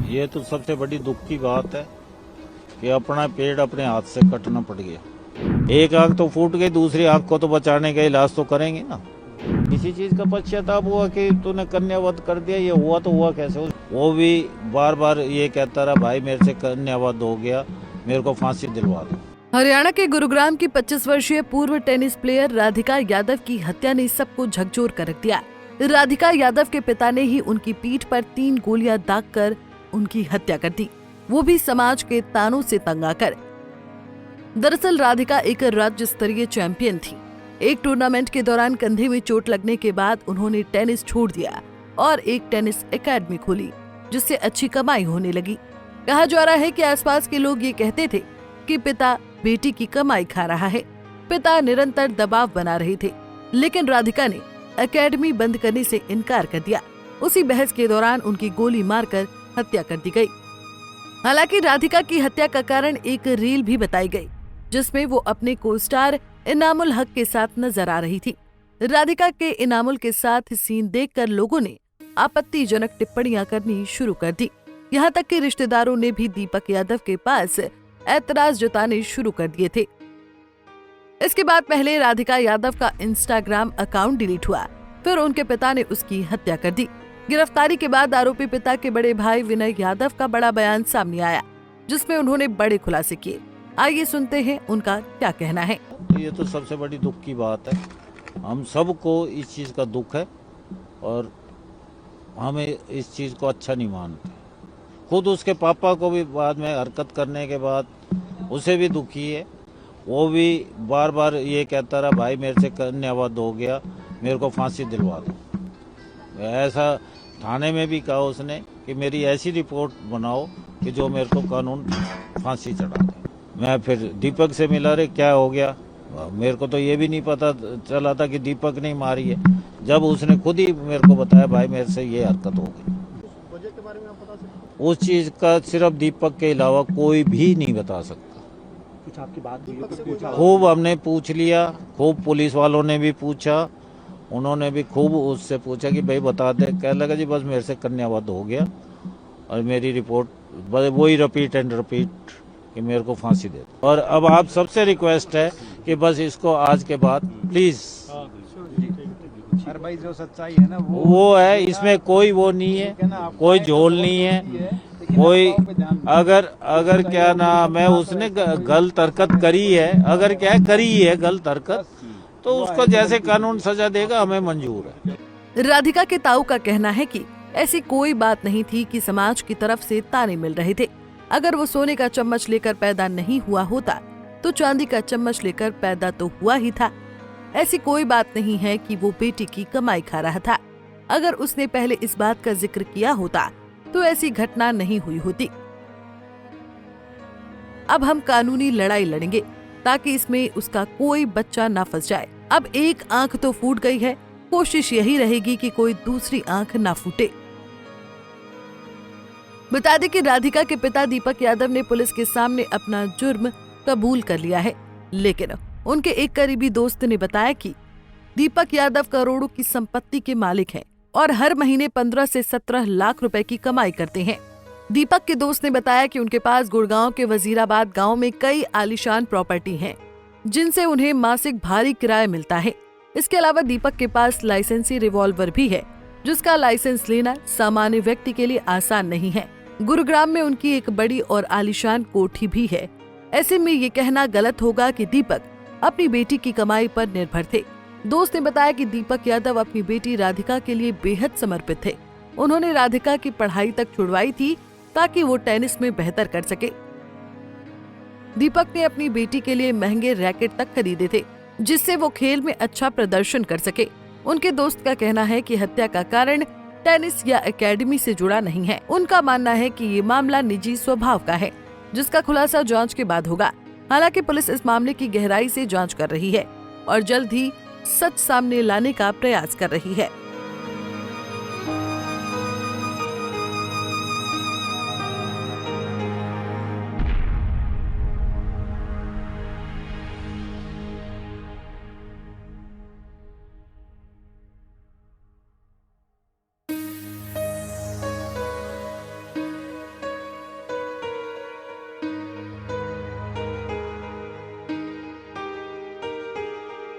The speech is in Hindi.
ये तो सबसे बड़ी दुख की बात है कि अपना पेड़ अपने हाथ से कटना पड़ गया। एक आंख तो फूट गई, दूसरी आंख को तो बचाने का इलाज तो करेंगे ना। किसी चीज का पश्चाताप हुआ कि तूने कन्यावध कर दिया, ये हुआ तो हुआ कैसे। वो भी बार बार ये कहता रहा, भाई मेरे से कन्यावध हो गया, मेरे को फांसी दिलवा दो। हरियाणा के गुरुग्राम की 25 वर्षीय पूर्व टेनिस प्लेयर राधिका यादव की हत्या ने सबको झकझोर कर रख दिया। राधिका यादव के पिता ने ही उनकी पीठ पर 3 गोलियां दागकर उनकी हत्या कर दी, वो भी समाज के तानों से तंग आकर। दरअसल राधिका एक राज्य स्तरीय चैंपियन थी। एक टूर्नामेंट के दौरान कंधे में चोट लगने के बाद उन्होंने टेनिस छोड़ दिया और एक टेनिस एकेडमी खोली, जिससे अच्छी कमाई होने लगी। कहा जा रहा है कि आसपास के लोग ये कहते थे कि पिता बेटी की कमाई खा रहा है। पिता निरंतर दबाव बना रहे थे, लेकिन राधिका ने एकेडमी बंद करने से इनकार कर दिया। उसी बहस के दौरान उनकी गोली मारकर हत्या कर दी गई। हालांकि राधिका की हत्या का कारण एक रील भी बताई गई, जिसमें वो अपने को स्टार इनामुल हक के साथ नजर आ रही थी। राधिका के इनामुल के साथ सीन देखकर लोगों ने आपत्तिजनक टिप्पणियां करनी शुरू कर दी। यहाँ तक कि रिश्तेदारों ने भी दीपक यादव के पास ऐतराज जताने शुरू कर दिए थे। इसके बाद पहले राधिका यादव का इंस्टाग्राम अकाउंट डिलीट हुआ, फिर उनके पिता ने उसकी हत्या कर दी। गिरफ्तारी के बाद आरोपी पिता के बड़े भाई विनय यादव का बड़ा बयान सामने आया, जिसमें उन्होंने बड़े खुलासे किए। आइए सुनते हैं उनका क्या कहना है। ये तो सबसे बड़ी दुख की बात है, हम सबको इस चीज का दुख है और हमें इस चीज को अच्छा नहीं मानते। खुद उसके पापा को भी बाद में हरकत करने के बाद उसे भी दुखी है। वो भी बार बार ये कहता रहा, भाई मेरे से कन्यावध हो गया, मेरे को फांसी दिलवा दो। ऐसा थाने में भी कहा उसने कि मेरी ऐसी रिपोर्ट बनाओ कि जो मेरे को कानून फांसी चढ़ा दे। मैं फिर दीपक से मिला, रे क्या हो गया, मेरे को तो ये भी नहीं पता चला था कि दीपक ने मारी है। जब उसने खुद ही मेरे को बताया, भाई मेरे से ये हरकत हो गई। वजह के बारे में आप बता सकते हैं? उस चीज का सिर्फ दीपक के अलावा कोई भी नहीं बता सकता। कुछ आपकी बात खूब हमने पूछ लिया, खूब पुलिस वालों ने भी पूछा, उन्होंने भी खूब उससे पूछा कि भाई बता दे। कह लगा जी बस मेरे से कन्यावध हो गया और मेरी रिपोर्ट वही रिपीट एंड रिपीट कि मेरे को फांसी दे। और अब आप सबसे रिक्वेस्ट है कि बस इसको आज के बाद प्लीज, भाई जो सच्चाई है ना वो है, इसमें कोई वो नहीं है, कोई झोल नहीं है, कोई अगर क्या नाम है उसने गलत हरकत करी है, अगर क्या करी है गलत हरकत, तो उसको जैसे कानून सजा देगा हमें मंजूर है। राधिका के ताऊ का कहना है कि ऐसी कोई बात नहीं थी कि समाज की तरफ से ताने मिल रहे थे। अगर वो सोने का चम्मच लेकर पैदा नहीं हुआ होता तो चांदी का चम्मच लेकर पैदा तो हुआ ही था। ऐसी कोई बात नहीं है कि वो बेटी की कमाई खा रहा था। अगर उसने पहले इस बात का जिक्र किया होता तो ऐसी घटना नहीं हुई होती। अब हम कानूनी लड़ाई लड़ेंगे ताकि इसमें उसका कोई बच्चा ना फंस जाए। अब एक आंख तो फूट गई है, कोशिश यही रहेगी कि कोई दूसरी आंख ना फूटे। बता दें कि राधिका के पिता दीपक यादव ने पुलिस के सामने अपना जुर्म कबूल कर लिया है, लेकिन उनके एक करीबी दोस्त ने बताया कि दीपक यादव करोड़ों की संपत्ति के मालिक हैं और हर महीने 15 से 17 लाख रुपए की कमाई करते हैं। दीपक के दोस्त ने बताया कि उनके पास गुड़गांव के वजीराबाद गांव में कई आलीशान प्रॉपर्टी हैं, जिनसे उन्हें मासिक भारी किराया मिलता है। इसके अलावा दीपक के पास लाइसेंसी रिवॉल्वर भी है, जिसका लाइसेंस लेना सामान्य व्यक्ति के लिए आसान नहीं है। गुरुग्राम में उनकी एक बड़ी और आलीशान कोठी भी है। ऐसे में ये कहना गलत होगा कि दीपक अपनी बेटी की कमाई पर निर्भर थे। दोस्त ने बताया कि दीपक यादव अपनी बेटी राधिका के लिए बेहद समर्पित थे। उन्होंने राधिका की पढ़ाई तक छुड़वाई थी ताकि वो टेनिस में बेहतर कर सके। दीपक ने अपनी बेटी के लिए महंगे रैकेट तक खरीदे थे, जिससे वो खेल में अच्छा प्रदर्शन कर सके। उनके दोस्त का कहना है कि हत्या का कारण टेनिस या एकेडमी से जुड़ा नहीं है। उनका मानना है कि ये मामला निजी स्वभाव का है, जिसका खुलासा जांच के बाद होगा। हालांकि पुलिस इस मामले की गहराई से जांच कर रही है और जल्द ही सच सामने लाने का प्रयास कर रही है।